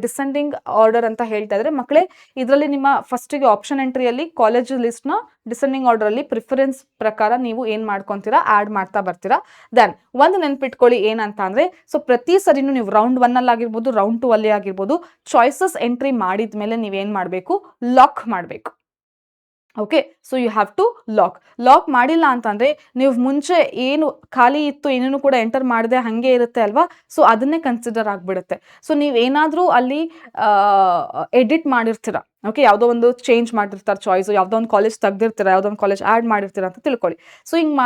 descending order ಅಂತ ಹೇಳ್ತಾ ಇದ್ರೆ ಮಕ್ಕಳೇ, ಇದರಲ್ಲಿ ನಿಮ್ಮ ಫಸ್ಟಿಗೆ ಆಪ್ಷನ್ ಎಂಟ್ರಿಯಲ್ಲಿ ಕಾಲೇಜ್ ಲಿಸ್ಟ್ನ ಡಿಸೆಂಡಿಂಗ್ ಆರ್ಡರಲ್ಲಿ ಪ್ರಿಫರೆನ್ಸ್ ಪ್ರಕಾರ ನೀವು ಏನು ಮಾಡ್ಕೊತೀರಾ, ಆ್ಯಡ್ ಮಾಡ್ತಾ ಬರ್ತೀರಾ. ದೆನ್ ಒಂದು ನೆನ್ಪಿಟ್ಕೊಳ್ಳಿ ಏನಂತ ಅಂದರೆ, ಸೊ ಪ್ರತಿ ಸರಿನೂ ನೀವು ರೌಂಡ್ 1ಅಲ್ಲಿ ಆಗಿರ್ಬೋದು, ರೌಂಡ್ 2 ಅಲ್ಲಿ ಆಗಿರ್ಬೋದು, ಚಾಯ್ಸಸ್ ಎಂಟ್ರಿ ಮಾಡಿದ ಮೇಲೆ ನೀವೇನು ಮಾಡಬೇಕು, ಲಾಕ್ ಮಾಡಬೇಕು. Okay, so you have to lock ಮಾಡಿಲ್ಲ ಅಂತಂದರೆ ನೀವು ಮುಂಚೆ ಏನು ಖಾಲಿ ಇತ್ತು ಏನೂ ಕೂಡ ಎಂಟರ್ ಮಾಡದೆ ಹಾಗೆ ಇರುತ್ತೆ ಅಲ್ವಾ, ಸೊ ಅದನ್ನೇ ಕನ್ಸಿಡರ್ ಆಗಿಬಿಡುತ್ತೆ. ಸೊ ನೀವೇನಾದರೂ ಅಲ್ಲಿ ಎಡಿಟ್ ಮಾಡಿರ್ತೀರ, ಓಕೆ, ಯಾವುದೋ ಒಂದು ಚೇಂಜ್ ಮಾಡಿರ್ತಾರೆ ಚಾಯ್ಸು, ಯಾವುದೋ ಒಂದು ಕಾಲೇಜ್ ತೆಗ್ದಿರ್ತೀರ, ಯಾವುದೋ ಒಂದು ಕಾಲೇಜ್ ಆ್ಯಡ್ ಮಾಡಿರ್ತೀರ ಅಂತ ತಿಳ್ಕೊಳ್ಳಿ. ಸೊ ಹಿಂಗೆ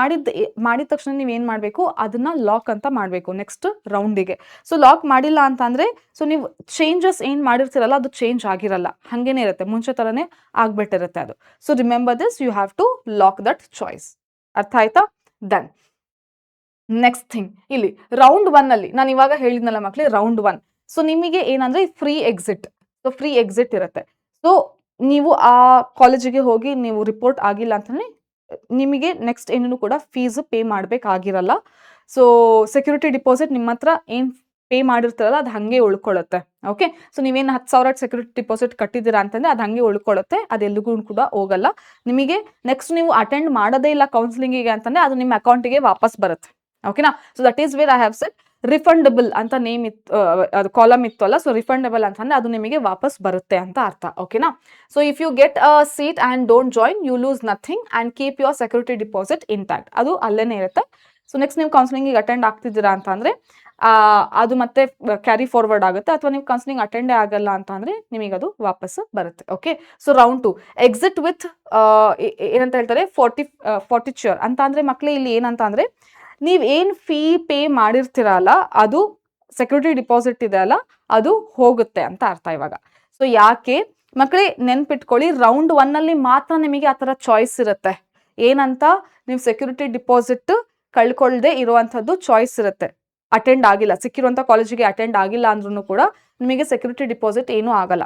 ಮಾಡಿದ ತಕ್ಷಣ ನೀವೇನು ಮಾಡಬೇಕು, ಅದನ್ನು ಲಾಕ್ ಅಂತ ಮಾಡಬೇಕು ನೆಕ್ಸ್ಟ್ ರೌಂಡಿಗೆ. ಸೊ ಲಾಕ್ ಮಾಡಿಲ್ಲ ಅಂತಂದರೆ ಸೊ ನೀವು ಚೇಂಜಸ್ ಏನು ಮಾಡಿರ್ತೀರಲ್ಲ ಅದು ಚೇಂಜ್ ಆಗಿರಲ್ಲ, ಹಾಗೇನೇ ಇರುತ್ತೆ, ಮುಂಚೆ ಥರನೇ ಆಗ್ಬಿಟ್ಟಿರುತ್ತೆ ಅದು. So remember this, you have to lock that choice. ಅರ್ಥ ಆಯ್ತಾ? ದೆನ್ ನೆಕ್ಸ್ಟ್ ಥಿಂಗ್, ಇಲ್ಲಿ ರೌಂಡ್ 1ಅಲ್ಲಿ ನಾನು ಇವಾಗ ಹೇಳಿದ್ನಲ್ಲ ಮಕ್ಕಳೇ, ರೌಂಡ್ 1. ಸೊ ನಿಮಗೆ ಏನಂದರೆ free exit, so free exit ಇರುತ್ತೆ. ಸೊ ನೀವು ಆ ಕಾಲೇಜಿಗೆ ಹೋಗಿ ನೀವು ರಿಪೋರ್ಟ್ ಆಗಿಲ್ಲ ಅಂತಂದರೆ ನಿಮಗೆ ನೆಕ್ಸ್ಟ್ ಏನೂ ಕೂಡ ಫೀಸ್ ಪೇ ಮಾಡಬೇಕಾಗಿರಲ್ಲ. ಸೊ ಸೆಕ್ಯೂರಿಟಿ ಡಿಪಾಸಿಟ್ ನಿಮ್ಮ ಹತ್ರ ಏನು ಪೇ ಮಾಡಿರ್ತಾರಲ್ಲ ಅದು ಹಾಗೆ ಉಳ್ಕೊಳ್ಳುತ್ತೆ. ಓಕೆ, ಸೊ ನೀವೇನು 10,000 ಸೆಕ್ಯೂರಿಟಿ ಡಿಪಾಸಿಟ್ ಕಟ್ಟಿದ್ದೀರಾ ಅಂತಂದರೆ ಅದು ಹಾಗೆ ಉಳ್ಕೊಳ್ಳುತ್ತೆ, ಅದೆಲ್ಲಿಗೂ ಕೂಡ ಹೋಗಲ್ಲ. ನಿಮಗೆ ನೆಕ್ಸ್ಟ್ ನೀವು ಅಟೆಂಡ್ ಮಾಡೋದೇ ಇಲ್ಲ ಕೌನ್ಸಿಲಿಂಗಿಗೆ ಅಂತಂದರೆ ಅದು ನಿಮ್ಮ ಅಕೌಂಟಿಗೆ ವಾಪಸ್ ಬರುತ್ತೆ. ಓಕೆನಾ? So that is where I have set refundable ಅಂತ ನೇಮ್ ಇತ್ತು, ಅದು ಕಾಲಮ್ ಇತ್ತು ಅಲ್ಲ, ಸೊ ರಿಫಂಡಬಲ್ ಅಂತಂದರೆ ಅದು ನಿಮಗೆ ವಾಪಸ್ ಬರುತ್ತೆ ಅಂತ ಅರ್ಥ. ಓಕೆನಾ? So if you get a seat and don't join, you lose nothing and keep your security deposit intact, ಅದು ಅಲ್ಲೇ ಇರುತ್ತೆ. ಸೊ ನೆಕ್ಸ್ಟ್ ನೀವು ಕೌನ್ಸಿಲಿಂಗಿಗೆ ಅಟೆಂಡ್ ಆಗ್ತಿದ್ದೀರಾ ಅಂತ ಅಂದರೆ ಅದು ಮತ್ತೆ ಕ್ಯಾರಿ ಫಾರ್ವರ್ಡ್ ಆಗುತ್ತೆ, ಅಥವಾ ನೀವು ಕೌನ್ಸಿಲಿಂಗ್ ಅಟೆಂಡೇ ಆಗಲ್ಲ ಅಂತ ಅಂದರೆ ನಿಮಗೆ ಅದು ವಾಪಸ್ ಬರುತ್ತೆ. Okay, so round 2 exit with ಏನಂತ ಹೇಳ್ತಾರೆ, ಫಾರ್ಟಿಚ್ಯೂರ್ ಅಂತ ಅಂದರೆ ಮಕ್ಕಳೇ ಇಲ್ಲಿ ಏನಂತ ಅಂದರೆ ನೀವು ಏನು ಫೀ ಪೇ ಮಾಡಿರ್ತೀರಲ್ಲ ಅದು ಸೆಕ್ಯೂರಿಟಿ ಡಿಪಾಸಿಟ್ ಇದೆ ಅಲ್ಲ ಅದು ಹೋಗುತ್ತೆ ಅಂತ ಅರ್ಥ ಇವಾಗ. ಸೊ ಯಾಕೆ ಮಕ್ಕಳೇ ನೆನ್ಪಿಟ್ಕೊಳ್ಳಿ, ರೌಂಡ್ 1ಅಲ್ಲಿ ಮಾತ್ರ ನಿಮಗೆ ಆ ಥರ ಚಾಯ್ಸ್ ಇರುತ್ತೆ. ಏನಂತ, ನೀವು ಸೆಕ್ಯೂರಿಟಿ ಡಿಪಾಸಿಟ್ ಕಳ್ಕೊಳ್ಳದೆ ಇರುವಂಥದ್ದು ಚಾಯ್ಸ್ ಇರುತ್ತೆ. ಅಟೆಂಡ್ ಆಗಿಲ್ಲ, ಸಿಕ್ಕಿರುವಂಥ ಕಾಲೇಜಿಗೆ ಅಟೆಂಡ್ ಆಗಿಲ್ಲ ಅಂದ್ರೂ ಕೂಡ ನಿಮಗೆ ಸೆಕ್ಯೂರಿಟಿ ಡಿಪಾಸಿಟ್ ಏನೂ ಆಗಲ್ಲ.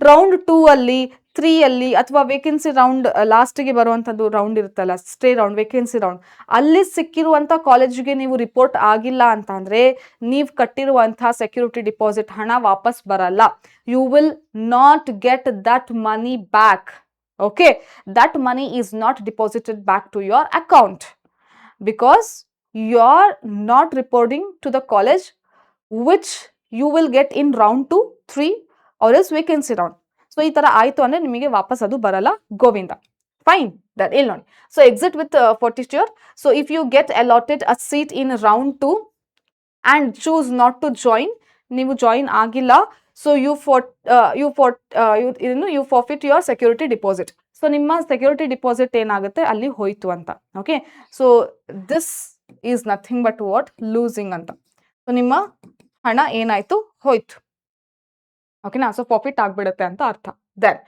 ರೌಂಡ್ 2ಅಲ್ಲಿ 3ಅಲ್ಲಿ ಅಥವಾ ವೇಕೆನ್ಸಿ ರೌಂಡ್ ಲಾಸ್ಟಿಗೆ ಬರುವಂಥದ್ದು ರೌಂಡ್ ಇರುತ್ತಲ್ಲ, ಸ್ಟೇ ರೌಂಡ್, ವೇಕೆನ್ಸಿ ರೌಂಡ್, ಅಲ್ಲಿ ಸಿಕ್ಕಿರುವಂಥ ಕಾಲೇಜಿಗೆ ನೀವು ರಿಪೋರ್ಟ್ ಆಗಿಲ್ಲ ಅಂತ ಅಂದರೆ ನೀವು ಕಟ್ಟಿರುವಂಥ ಸೆಕ್ಯೂರಿಟಿ ಡಿಪಾಸಿಟ್ ಹಣ ವಾಪಸ್ ಬರಲ್ಲ. You will not get that money back. Okay, that money is not deposited back to your account because you are not reporting to the college which you will get in round 2, 3 or else vacancy round. So ಈ ಥರ ಆಯಿತು ಅಂದರೆ ನಿಮಗೆ ವಾಪಸ್ ಅದು ಬರಲ್ಲ, Govinda. Fine, that ಇಲ್ಲಿ ನೋಡಿ. So exit with forfeiture. So if you get allotted a seat in round 2 and choose not to join, ನೀವು ಜಾಯಿನ್ ಆಗಿಲ್ಲ, so you forfeit your security deposit. So ನಿಮ್ಮ ಸೆಕ್ಯೂರಿಟಿ ಡಿಪಾಸಿಟ್ ಏನಾಗುತ್ತೆ ಅಲ್ಲಿ ಹೋಯ್ತು ಅಂತ. Okay, so this is nothing but what, losing ಅಂತ. ಸೊ ನಿಮ್ಮ ಹಣ ಏನಾಯ್ತು, ಹೋಯ್ತು. ಓಕೆನಾ? ಸೊ ಪ್ರಾಫಿಟ್ ಆಗ್ಬಿಡುತ್ತೆ ಅಂತ ಅರ್ಥ. ದೆನ್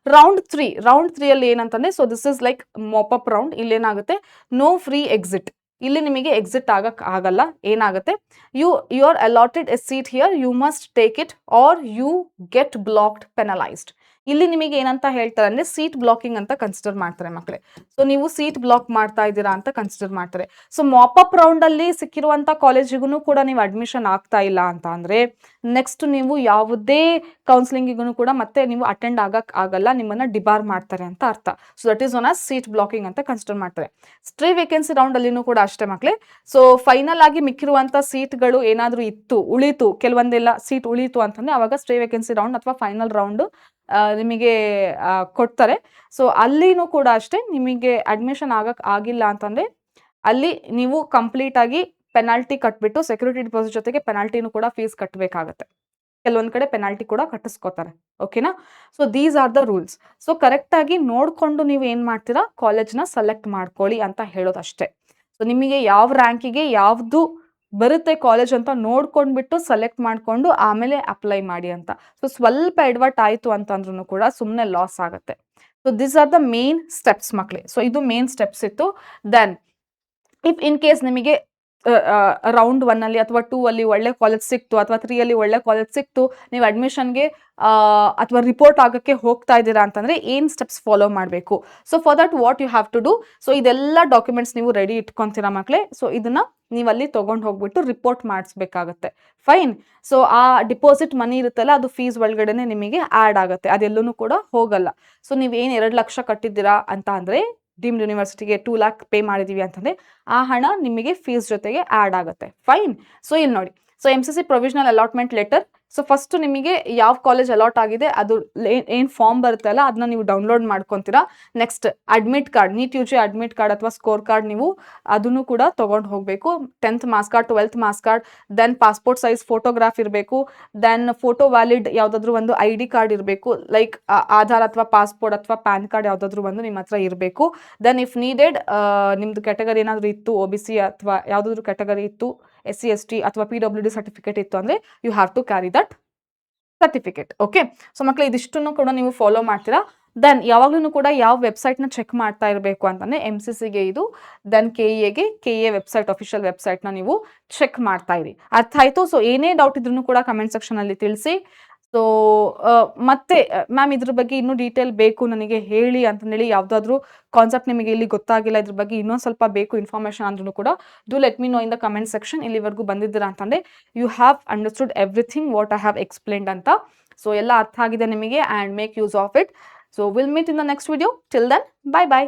ರೌಂಡ್ 3ಅಲ್ಲಿ ಏನಂತಂದ್ರೆ, so this is like mop up round. ಇಲ್ಲೇನಾಗುತ್ತೆ, ನೋ ಫ್ರೀ ಎಕ್ಸಿಟ್. ಇಲ್ಲಿ ನಿಮಗೆ ಎಕ್ಸಿಟ್ ಆಗಲ್ಲ. ಏನಾಗುತ್ತೆ, you are allotted a seat here, you must take it or you get blocked, penalised. ಇಲ್ಲಿ ನಿಮಗೆ ಏನಂತ ಹೇಳ್ತಾರೆ ಅಂದರೆ ಸೀಟ್ ಬ್ಲಾಕಿಂಗ್ ಅಂತ ಕನ್ಸಿಡರ್ ಮಾಡ್ತಾರೆ ಮಕ್ಕಳೇ. ಸೊ ನೀವು ಸೀಟ್ ಬ್ಲಾಕ್ ಮಾಡ್ತಾ ಇದ್ದೀರಾ ಅಂತ ಕನ್ಸಿಡರ್ ಮಾಡ್ತಾರೆ. ಸೊ ಮಾಪ್ ಅಪ್ ರೌಂಡಲ್ಲಿ ಸಿಕ್ಕಿರುವಂಥ ಕಾಲೇಜಿಗೂ ಕೂಡ ನೀವು ಅಡ್ಮಿಷನ್ ಆಗ್ತಾ ಇಲ್ಲ ಅಂತ ಅಂದರೆ ನೆಕ್ಸ್ಟ್ ನೀವು ಯಾವುದೇ ಕೌನ್ಸಿಲಿಂಗಿಗೂ ಕೂಡ ಮತ್ತೆ ನೀವು ಅಟೆಂಡ್ ಆಗಲ್ಲ, ನಿಮ್ಮನ್ನು ಡಿಬಾರ್ ಮಾಡ್ತಾರೆ ಅಂತ ಅರ್ಥ. So that is one as seat blocking ಅಂತ ಕನ್ಸಿಡರ್ ಮಾಡ್ತಾರೆ. ಸ್ಟ್ರೇ ವೇಕೆನ್ಸಿ ರೌಂಡಲ್ಲಿನೂ ಕೂಡ ಅಷ್ಟೇ ಮಕ್ಕಳೇ. ಸೊ ಫೈನಲ್ ಆಗಿ ಮಿಕ್ಕಿರುವಂಥ ಸೀಟ್ಗಳು ಏನಾದರೂ ಉಳಿತು, ಕೆಲವೊಂದೆಲ್ಲ ಸೀಟ್ ಉಳಿತು ಅಂತಂದರೆ ಅವಾಗ ಸ್ಟ್ರೇ ವೇಕೆನ್ಸಿ ರೌಂಡ್ ಅಥವಾ ಫೈನಲ್ ರೌಂಡ್ ನಿಮಗೆ ಕೊಡ್ತಾರೆ. ಸೊ ಅಲ್ಲಿನೂ ಕೂಡ ಅಷ್ಟೇ, ನಿಮಗೆ ಅಡ್ಮಿಷನ್ ಆಗಿಲ್ಲ ಅಂತಂದರೆ ಅಲ್ಲಿ ನೀವು ಕಂಪ್ಲೀಟ್ ಆಗಿ ಪೆನಾಲ್ಟಿ ಕಟ್ಬಿಟ್ಟು ಸೆಕ್ಯೂರಿಟಿ ಡಿಪಾಸಿಟ್ ಜೊತೆಗೆ ಪೆನಾಲ್ಟಿನೂ ಕೂಡ ಫೀಸ್ ಕಟ್ಟಬೇಕಾಗತ್ತೆ. ಕೆಲವೊಂದು ಕಡೆ ಪೆನಾಲ್ಟಿ ಕೂಡ ಕಟ್ಟಿಸ್ಕೋತಾರೆ. ಓಕೆನಾ? So these are the rules. So ಕರೆಕ್ಟಾಗಿ ನೋಡಿಕೊಂಡು ನೀವು ಏನು ಮಾಡ್ತೀರಾ, ಕಾಲೇಜ್ನ ಸೆಲೆಕ್ಟ್ ಮಾಡ್ಕೊಳ್ಳಿ ಅಂತ ಹೇಳೋದಷ್ಟೇ. ಸೊ ನಿಮಗೆ ಯಾವ ರ್ಯಾಂಕಿಗೆ ಯಾವುದು ಬರುತ್ತೆ ಕಾಲೇಜ್ ಅಂತ ನೋಡ್ಕೊಂಡ್ಬಿಟ್ಟು ಸೆಲೆಕ್ಟ್ ಮಾಡ್ಕೊಂಡು ಆಮೇಲೆ ಅಪ್ಲೈ ಮಾಡಿ ಅಂತ. ಸೊ ಸ್ವಲ್ಪ ಎಡವಟ್ ಆಯ್ತು ಅಂತಂದ್ರೂ ಕೂಡ ಸುಮ್ಮನೆ ಲಾಸ್ ಆಗುತ್ತೆ. So this are the main steps ಮಕ್ಳೇ. ಸೊ ಇದು ಮೇನ್ ಸ್ಟೆಪ್ಸ್ ಇತ್ತು. ದೆನ್ ಇಫ್ ಇನ್ ಕೇಸ್ ನಿಮಗೆ ರೌಂಡ್ 1 ಅಲ್ಲಿ ಅಥವಾ 2 ಅಲ್ಲಿ ಒಳ್ಳೆ ಕಾಲೇಜ್ ಸಿಕ್ತು ಅಥವಾ 3 ಅಲ್ಲಿ ಒಳ್ಳೆ ಕಾಲೇಜ್ ಸಿಕ್ತು, ನೀವು ಅಡ್ಮಿಷನ್ಗೆ ಅಥವಾ ರಿಪೋರ್ಟ್ ಆಗಕ್ಕೆ ಹೋಗ್ತಾ ಇದ್ದೀರಾ ಅಂತಂದ್ರೆ ಏನ್ ಸ್ಟೆಪ್ಸ್ ಫಾಲೋ ಮಾಡಬೇಕು. So for that what you have to do. So ಇದೆಲ್ಲ ಡಾಕ್ಯುಮೆಂಟ್ಸ್ ನೀವು ರೆಡಿ ಇಟ್ಕೊಂತೀರಾ ಮಕ್ಳೇ. ಸೊ ಇದನ್ನ ನೀವು ಅಲ್ಲಿ ತಗೊಂಡು ಹೋಗ್ಬಿಟ್ಟು ರಿಪೋರ್ಟ್ ಮಾಡಿಸ್ಬೇಕಾಗತ್ತೆ. ಫೈನ್. ಸೊ ಆ ಡಿಪಾಸಿಟ್ ಮನಿ ಇರುತ್ತಲ್ಲ ಅದು ಫೀಸ್ ಒಳಗಡೆನೆ ನಿಮಗೆ ಆಡ್ ಆಗುತ್ತೆ, ಅದೆಲ್ಲೂ ಕೂಡ ಹೋಗಲ್ಲ. ಸೊ ನೀವು ಏನು 2 ಲಕ್ಷ ಕಟ್ಟಿದ್ದೀರಾ ಅಂತ ಅಂದ್ರೆ ಡೀಮ್ಡ್ ಯೂನಿವರ್ಸಿಟಿಗೆ 2 ಲ್ಯಾಕ್ ಪೇ ಮಾಡಿದೀವಿ ಅಂತಂದ್ರೆ ಆ ಹಣ ನಿಮಗೆ ಫೀಸ್ ಜೊತೆಗೆ ಆಡ್ ಆಗುತ್ತೆ. ಫೈನ್. ಸೊ ಇಲ್ಲಿ ನೋಡಿ, so MCC provisional allotment letter. So first ನಿಮಗೆ ಯಾವ ಕಾಲೇಜ್ ಅಲಾಟ್ ಆಗಿದೆ ಅದು ಏನ್ ಫಾರ್ಮ್ ಬರುತ್ತೆ ಅಲ್ಲ ಅದನ್ನ ನೀವು ಡೌನ್ಲೋಡ್ ಮಾಡ್ಕೊಂತೀರಾ. Next admit card, NEET UG admit card ಅಥವಾ ಸ್ಕೋರ್ ಕಾರ್ಡ್ ನೀವು ಅದನ್ನು ಕೂಡ ತಗೊಂಡು ಹೋಗಬೇಕು. 10th marks card, 12th marks card, then passport size photograph ಇರಬೇಕು. ದೆನ್ ಫೋಟೋ ವ್ಯಾಲಿಡ್ ಯಾವುದಾದ್ರೂ ಒಂದು ID ಕಾರ್ಡ್ ಇರಬೇಕು, ಲೈಕ್ ಆಧಾರ್ ಅಥವಾ ಪಾಸ್ಪೋರ್ಟ್ ಅಥವಾ ಪ್ಯಾನ್ ಕಾರ್ಡ್ ಯಾವುದಾದ್ರೂ ಒಂದು ನಿಮ್ಮ ಹತ್ರ ಇರಬೇಕು. ದೆನ್ ಇಫ್ ನೀಡೆಡ್ ನಿಮ್ದು ಕ್ಯಾಟಗರಿ ಏನಾದರೂ ಇತ್ತು, OBC ಅಥವಾ ಯಾವುದಾದ್ರೂ ಕ್ಯಾಟಗರಿ ಇತ್ತು, SC ST ಅಥವಾ PWD ಸರ್ಟಿಫಿಕೇಟ್ ಇತ್ತು ಅಂದ್ರೆ you have to carry that certificate. Okay. So ಮಕ್ಕಳು ಇದಿಷ್ಟನ್ನು ಕೂಡ ನೀವು ಫಾಲೋ ಮಾಡ್ತೀರಾ. ದೆನ್ ಯಾವಾಗ್ಲೂ ಕೂಡ ಯಾವ ವೆಬ್ಸೈಟ್ನ ಚೆಕ್ ಮಾಡ್ತಾ ಇರಬೇಕು ಅಂತಂದ್ರೆ MCCಗೆ ಇದು, ದೆನ್ KEAಗೆ KEA ವೆಬ್ಸೈಟ್, ಅಫಿಷಿಯಲ್ ವೆಬ್ಸೈಟ್ನ ನೀವು ಚೆಕ್ ಮಾಡ್ತಾ ಇರಿ. ಅರ್ಥ ಆಯ್ತು. ಸೊ ಏನೇ ಡೌಟ್ ಇದ್ರೂ ಕೂಡ ಕಮೆಂಟ್ ಸೆಕ್ಷನ್ ಅಲ್ಲಿ ತಿಳಿಸಿ. ಸೊ ಮತ್ತೆ ಮ್ಯಾಮ್ ಇದ್ರ ಬಗ್ಗೆ ಇನ್ನೂ ಡೀಟೇಲ್ ಬೇಕು ನನಗೆ ಹೇಳಿ ಅಂತಂದೇಳಿ ಯಾವುದಾದ್ರೂ ಕಾನ್ಸೆಪ್ಟ್ ನಿಮಗೆ ಇಲ್ಲಿ ಗೊತ್ತಾಗಿಲ್ಲ, ಇದ್ರ ಬಗ್ಗೆ ಇನ್ನೊಂದು ಸ್ವಲ್ಪ ಬೇಕು ಇನ್ಫಾರ್ಮೇಶನ್ ಅಂದ್ರೂ ಕೂಡ do let me know in the comment section. ಇಲ್ಲಿವರೆಗೂ ಬಂದಿದ್ದೀರಾ ಅಂತಂದ್ರೆ you have understood everything what I have explained ಅಂತ. ಸೊ ಎಲ್ಲ ಅರ್ಥ ಆಗಿದೆ ನಿಮಗೆ, and make use of it. So will meet in the next video. Till then, bye by.